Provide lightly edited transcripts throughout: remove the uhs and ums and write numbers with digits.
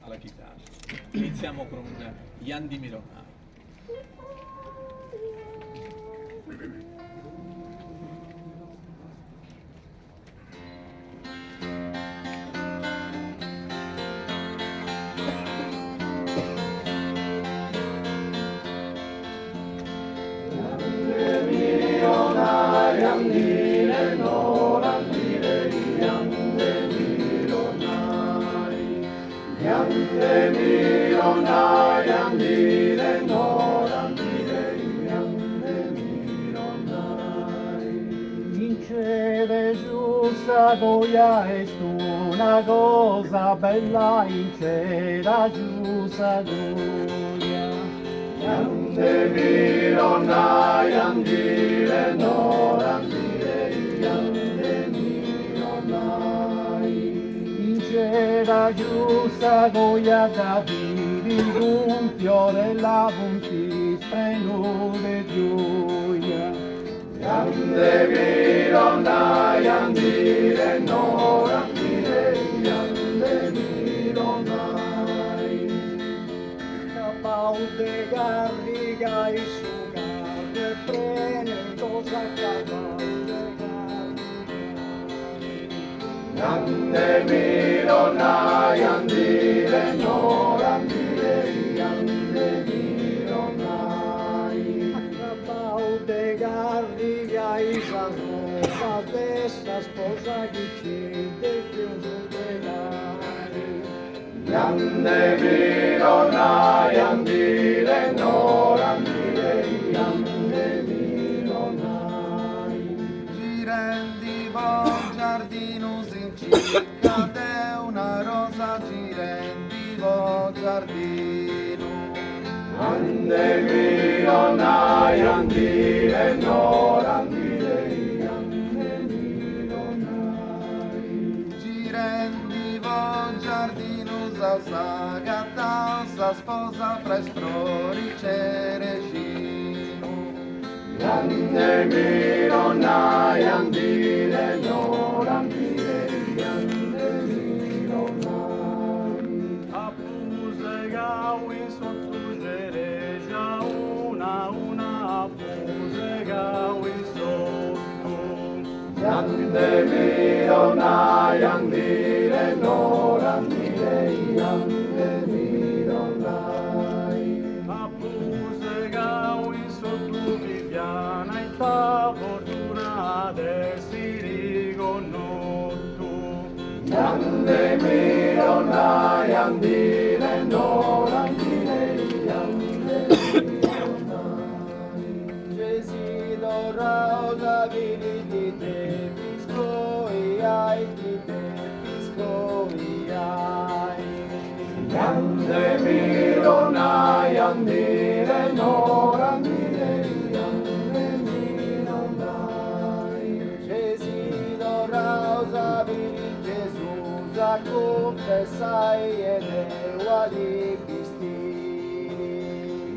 alla chitarra. Iniziamo con Yandi Mironai. Goia è una cosa bella in cera giusta goia. Yande mirona, yandire no, yande mironai. In cera giusta goia da vivi un fiore la punti sprenude gioia. Yande mirona, yandire no, yande mironai. Capaude garriga e sugar prene cosa capaude garriga. Yande mirona, yandire no, yande mironai. Capaude garriga e sanova dessa sposa che chiede chiuso pelare. Yande mirona, yandire no, yande mironai. Girendi buon giardino in circa te una rosa, girendi buon giardino. Yande mirona, yandire no, yande mironai. Girendi buon giardino sa gatta sa sposa presto ricerecino. Yande mirona, yandire no, yande mironai. Appuse gawin sottugere già una appuse gawin sotto. Yande mirona, yandire no, yande mironai. Appuse gawin sotto Viviana in ta fortuna adesso riconosco. Yande mirona, yandire no, yande mironai. Gesidora osa vini di te piscoi ai di te piscoi ai. Yande mirona, yandire no, yande mironai. Gesidora osa vini Gesù sa confessai ed eua di pistini.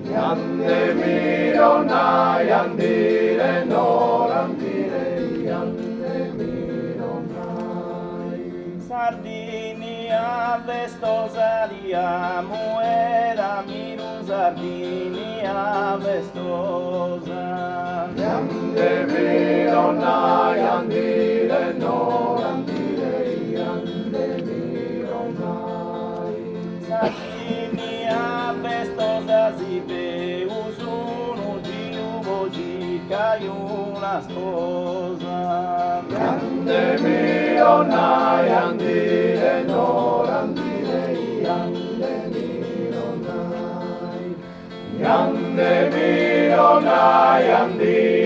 Yande mirona, yandire no, yande mironai. Sardinia vestosa diamo era miru Sardinia vestosa. Yande mirona, yandire no, yande mironai. Sardinia vestosa si usuno di uvogica una sposa. Yande mirona, yandire no, yande mironai. Yande mirona, yandire